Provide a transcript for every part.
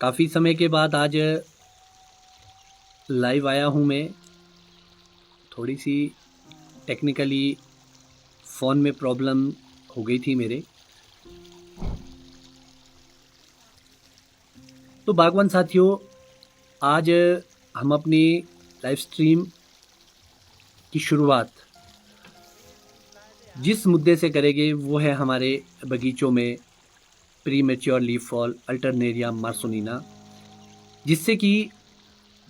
काफ़ी समय के बाद आज लाइव आया हूँ मैं। थोड़ी सी टेक्निकली फ़ोन में प्रॉब्लम हो गई थी मेरे। तो बागवान साथियों, आज हम अपनी लाइव स्ट्रीम की शुरुआत जिस मुद्दे से करेंगे वो है हमारे बगीचों में pre mature leaf fall Alternaria Marssonina, जिससे कि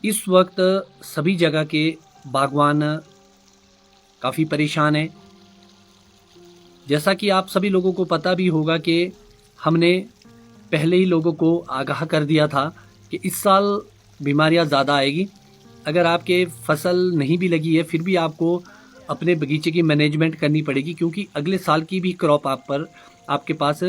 इस वक्त सभी जगह के बागवान काफ़ी परेशान हैं। जैसा कि आप सभी लोगों को पता भी होगा कि हमने पहले ही लोगों को आगाह कर दिया था कि इस साल बीमारियां ज़्यादा आएगी। अगर आपके फसल नहीं भी लगी है फिर भी आपको अपने बगीचे की मैनेजमेंट करनी पड़ेगी, क्योंकि अगले साल की भी क्रॉप आपके पास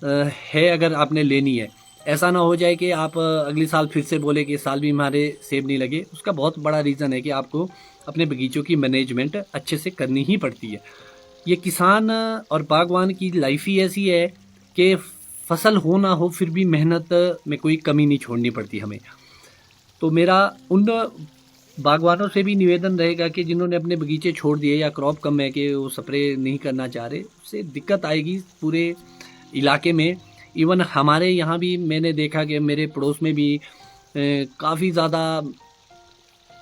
है अगर आपने लेनी है। ऐसा ना हो जाए कि आप अगले साल फिर से बोले कि इस साल भी हमारे सेब नहीं लगे। उसका बहुत बड़ा रीज़न है कि आपको अपने बगीचों की मैनेजमेंट अच्छे से करनी ही पड़ती है। ये किसान और बागवान की लाइफ ही ऐसी है कि फसल हो ना हो फिर भी मेहनत में कोई कमी नहीं छोड़नी पड़ती हमें। तो मेरा उन बागवानों से भी निवेदन रहेगा कि जिन्होंने अपने बगीचे छोड़ दिए या क्रॉप कम है कि वो स्प्रे नहीं करना चाह रहे, उससे दिक्कत आएगी पूरे इलाके में। इवन हमारे यहाँ भी मैंने देखा कि मेरे पड़ोस में भी काफ़ी ज़्यादा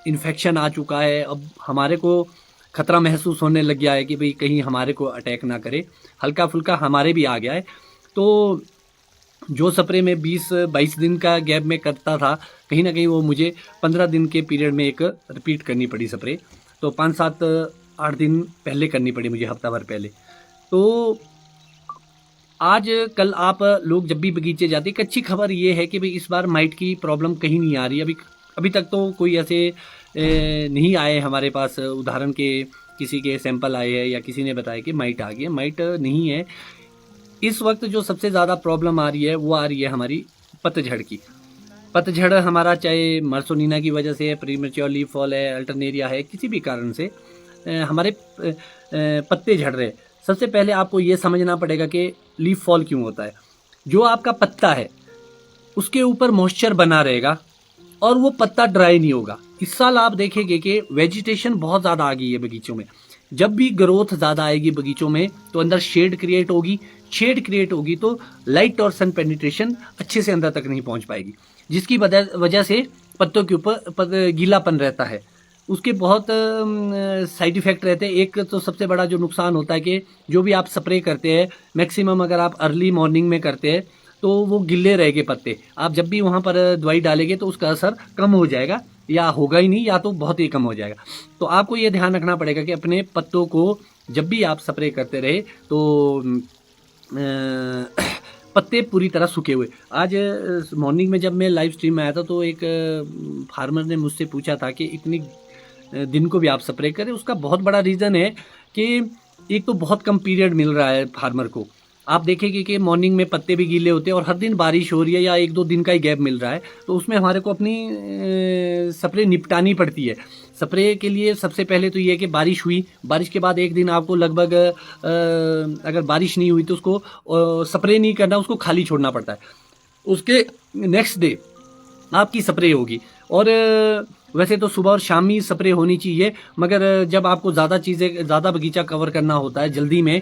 इन्फेक्शन आ चुका है। अब हमारे को खतरा महसूस होने लग गया है कि भाई कहीं हमारे को अटैक ना करे। हल्का फुल्का हमारे भी आ गया है। तो जो स्प्रे में 20-22 दिन का गैप में करता था, कहीं ना कहीं वो मुझे 15 दिन के पीरियड में एक रिपीट करनी पड़ी स्प्रे। तो 5-7-8 दिन पहले करनी पड़ी मुझे, हफ्ता भर पहले। तो आज कल आप लोग जब भी बगीचे जाते, एक अच्छी खबर ये है कि भाई इस बार माइट की प्रॉब्लम कहीं नहीं आ रही। अभी तक तो कोई ऐसे नहीं आए हमारे पास उदाहरण के, किसी के सैंपल आए हैं या किसी ने बताया कि माइट आ गई है। माइट नहीं है। इस वक्त जो सबसे ज़्यादा प्रॉब्लम आ रही है वो आ रही है हमारी पतझड़ की। पतझड़ हमारा चाहे मार्सोनिना की वजह से है, प्रीमेच्योर लीफ फॉल है, अल्टरनेरिया है, किसी भी कारण से हमारे पत्ते झड़ रहे हैं। सबसे पहले आपको ये समझना पड़ेगा कि लीफ फॉल क्यों होता है। जो आपका पत्ता है उसके ऊपर मॉइस्चर बना रहेगा और वो पत्ता ड्राई नहीं होगा। इस साल आप देखेंगे कि वेजिटेशन बहुत ज़्यादा आ गई है बगीचों में। जब भी ग्रोथ ज़्यादा आएगी बगीचों में तो अंदर शेड क्रिएट होगी। शेड क्रिएट होगी तो लाइट और सन पेनिट्रेशन अच्छे से अंदर तक नहीं पहुंच पाएगी, जिसकी वजह से पत्तों के ऊपर गीलापन रहता है। उसके बहुत साइड इफ़ेक्ट रहते हैं। एक तो सबसे बड़ा जो नुकसान होता है कि जो भी आप स्प्रे करते हैं, मैक्सिमम अगर आप अर्ली मॉर्निंग में करते हैं तो वो गिले रहेंगे पत्ते। आप जब भी वहाँ पर दवाई डालेंगे तो उसका असर कम हो जाएगा, या होगा ही नहीं, या तो बहुत ही कम हो जाएगा। तो आपको ये ध्यान रखना पड़ेगा कि अपने पत्तों को जब भी आप स्प्रे करते रहे तो पत्ते पूरी तरह सूखे हुए। आज मॉर्निंग में जब मैं लाइव स्ट्रीम में आया था तो एक फार्मर ने मुझसे पूछा था कि इतनी दिन को भी आप स्प्रे करें। उसका बहुत बड़ा रीज़न है कि एक तो बहुत कम पीरियड मिल रहा है फार्मर को। आप देखेंगे कि मॉर्निंग में पत्ते भी गीले होते हैं और हर दिन बारिश हो रही है या 1-2 दिन का ही गैप मिल रहा है, तो उसमें हमारे को अपनी स्प्रे निपटानी पड़ती है। स्प्रे के लिए सबसे पहले तो ये है कि बारिश हुई, बारिश के बाद एक दिन आपको लगभग अगर बारिश नहीं हुई तो उसको स्प्रे नहीं करना, उसको खाली छोड़ना पड़ता है। उसके नेक्स्ट डे आपकी स्प्रे होगी। और वैसे तो सुबह और शाम ही स्प्रे होनी चाहिए, मगर जब आपको ज़्यादा बगीचा कवर करना होता है जल्दी में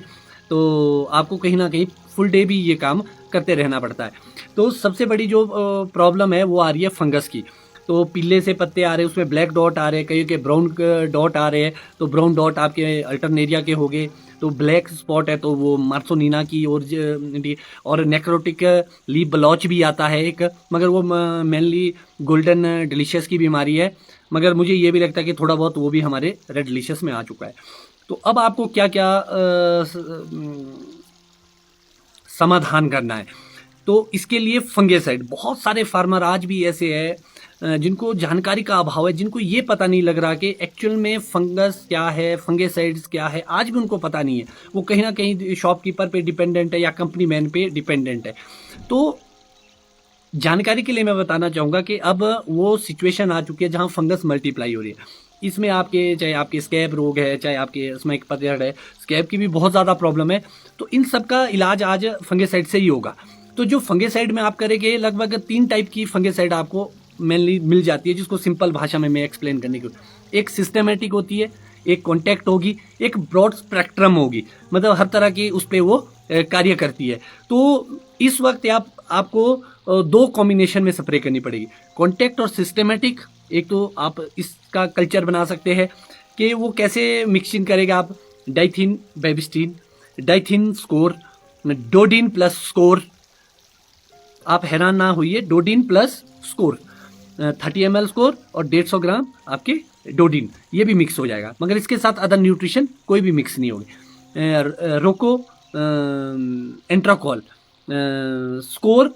तो आपको कहीं ना कहीं फुल डे भी ये काम करते रहना पड़ता है। तो सबसे बड़ी जो प्रॉब्लम है वो आ रही है फंगस की। तो पीले से पत्ते आ रहे हैं, उसमें ब्लैक डॉट आ रहे हैं, कई के ब्राउन डॉट आ रहे हैं। तो ब्राउन डॉट आपके अल्टरनेरिया के हो गए। तो ब्लैक स्पॉट है तो वो मार्सोनिना की और नेक्रोटिक लीफ ब्लॉच भी आता है एक, मगर वो मेनली गोल्डन डिलीशियस की बीमारी है। मगर मुझे ये भी लगता है कि थोड़ा बहुत वो भी हमारे रेड डिलीशियस में आ चुका है। तो अब आपको क्या क्या समाधान करना है, तो इसके लिए फंगेसाइड। बहुत सारे फार्मर आज भी ऐसे हैं जिनको जानकारी का अभाव है, जिनको ये पता नहीं लग रहा कि एक्चुअल में फंगस क्या है, फंगेसाइड्स क्या है, आज भी उनको पता नहीं है। वो कहीं ना कहीं शॉपकीपर पे डिपेंडेंट है या कंपनी मैन पे डिपेंडेंट है। तो जानकारी के लिए मैं बताना चाहूँगा कि अब वो सिचुएशन आ चुकी है जहाँ फंगस मल्टीप्लाई हो रही है। इसमें चाहे आपके स्कैब रोग है, चाहे आपके स्मैक पतझड़ है, स्कैब की भी बहुत ज़्यादा प्रॉब्लम है। तो इन सब का इलाज आज फंगेसाइड से ही होगा। तो जो फंगिसाइड में आप करेंगे, लगभग 3 टाइप की फंगिसाइड आपको मेनली मिल जाती है, जिसको सिंपल भाषा में मैं एक्सप्लेन करने की। एक सिस्टेमेटिक होती है, एक कॉन्टैक्ट होगी, एक ब्रॉड स्पेक्ट्रम होगी, मतलब हर तरह की उस पर वो कार्य करती है। तो इस वक्त आपको 2 कॉम्बिनेशन में स्प्रे करनी पड़ेगी, कॉन्टैक्ट और सिस्टेमेटिक। एक तो आप इसका कल्चर बना सकते हैं कि वो कैसे मिक्सिंग करेगा आप, डाइथिन बेबिस्टीन, डाइथिन स्कोर, डोडिन प्लस स्कोर। आप हैरान ना होइए, डोडिन प्लस स्कोर 30 ml स्कोर और 150 ग्राम आपके डोडिन, ये भी मिक्स हो जाएगा, मगर इसके साथ अदर न्यूट्रिशन कोई भी मिक्स नहीं होगी। रोको एंट्राकॉल, स्कोर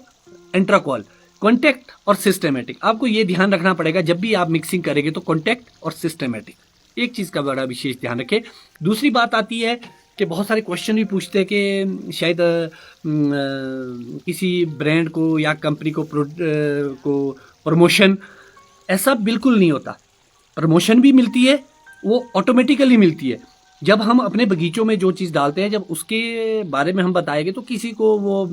एंट्राकॉल, कॉन्टैक्ट और सिस्टेमेटिक। आपको ये ध्यान रखना पड़ेगा जब भी आप मिक्सिंग करेंगे तो कॉन्टैक्ट और सिस्टेमेटिक, एक चीज़ का बड़ा विशेष ध्यान रखें। दूसरी बात आती है कि बहुत सारे क्वेश्चन भी पूछते हैं कि शायद किसी ब्रांड को या कंपनी को प्रमोशन, ऐसा बिल्कुल नहीं होता। प्रमोशन भी मिलती है, वो ऑटोमेटिकली मिलती है। जब हम अपने बगीचों में जो चीज़ डालते हैं, जब उसके बारे में हम बताएंगे तो किसी को वो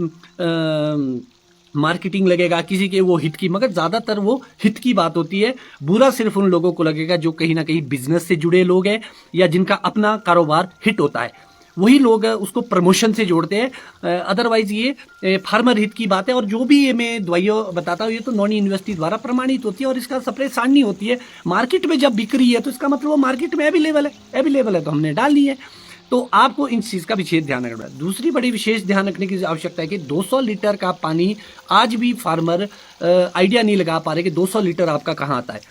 मार्केटिंग लगेगा, किसी के वो हित की, मगर ज़्यादातर वो हित की बात होती है। बुरा सिर्फ उन लोगों को लगेगा जो कहीं ना कहीं बिजनेस से जुड़े लोग हैं या जिनका अपना कारोबार हिट होता है, वही लोग उसको प्रमोशन से जोड़ते हैं। अदरवाइज ये फार्मर हित की बात है। और जो भी ये मैं दवाइयाँ बताता हूँ, ये तो नॉन यूनिवर्सिटी द्वारा प्रमाणित होती है और इसका स्प्रे सारणी होती है। मार्केट में जब बिक रही है तो इसका मतलब वो मार्केट में अवेलेबल है तो हमने डाल ली है। तो आपको इन चीज़ का विशेष ध्यान रखना है। दूसरी बड़ी विशेष ध्यान रखने की आवश्यकता है कि 200 लीटर का पानी, आज भी फार्मर आइडिया नहीं लगा पा रहे कि 200 लीटर आपका कहाँ आता है।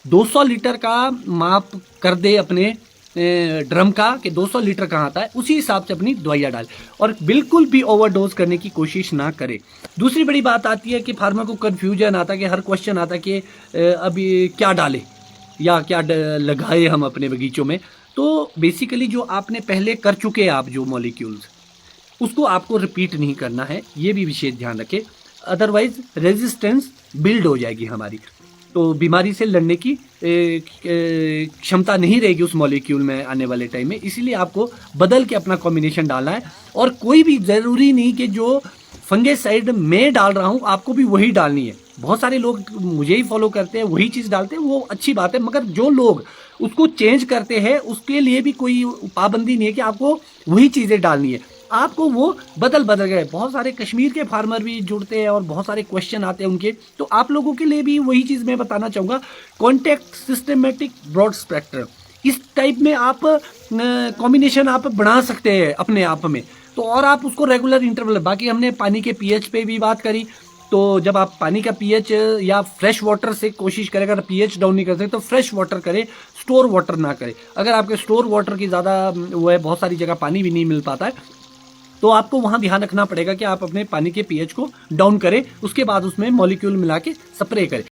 200 लीटर का माप कर दे अपने ड्रम का कि 200 लीटर कहाँ आता है, उसी हिसाब से अपनी दवाइयाँ डालें और बिल्कुल भी ओवरडोज करने की कोशिश ना करें। दूसरी बड़ी बात आती है कि फार्मर को कन्फ्यूजन आता है कि हर क्वेश्चन आता है कि अभी क्या डालें या क्या लगाए हम अपने बगीचों में। तो बेसिकली जो आपने पहले कर चुके हैं, आप जो मॉलिक्यूल्स, उसको आपको रिपीट नहीं करना है, ये भी विशेष ध्यान रखें। अदरवाइज रेजिस्टेंस बिल्ड हो जाएगी हमारी, तो बीमारी से लड़ने की क्षमता नहीं रहेगी उस मॉलिक्यूल में आने वाले टाइम में। इसीलिए आपको बदल के अपना कॉम्बिनेशन डालना है। और कोई भी ज़रूरी नहीं कि जो फंगिसाइड मैं डाल रहा हूँ आपको भी वही डालनी है। बहुत सारे लोग मुझे ही फॉलो करते हैं, वही चीज़ डालते हैं, वो अच्छी बात है, मगर जो लोग उसको चेंज करते हैं उसके लिए भी कोई पाबंदी नहीं है कि आपको वही चीज़ें डालनी है। आपको वो बदल गए। बहुत सारे कश्मीर के फार्मर भी जुड़ते हैं और बहुत सारे क्वेश्चन आते हैं उनके, तो आप लोगों के लिए भी वही चीज़ मैं बताना चाहूँगा, कॉन्टैक्ट, सिस्टेमेटिक, ब्रॉड स्पेक्ट्रम, इस टाइप में आप कॉम्बिनेशन आप बना सकते हैं अपने आप में। तो और आप उसको रेगुलर इंटरवल, बाकी हमने पानी के पीएच पे भी बात करी। तो जब आप पानी का पीएच या फ्रेश वाटर से कोशिश करें, अगर पीएच डाउन नहीं कर सकते तो फ्रेश वाटर करें, स्टोर वाटर ना करें। अगर आपके स्टोर वाटर की ज़्यादा वो है, बहुत सारी जगह पानी भी नहीं मिल पाता है, तो आपको वहाँ ध्यान रखना पड़ेगा कि आप अपने पानी के पीएच को डाउन करें, उसके बाद उसमें मॉलिक्यूल मिला के स्प्रे करें।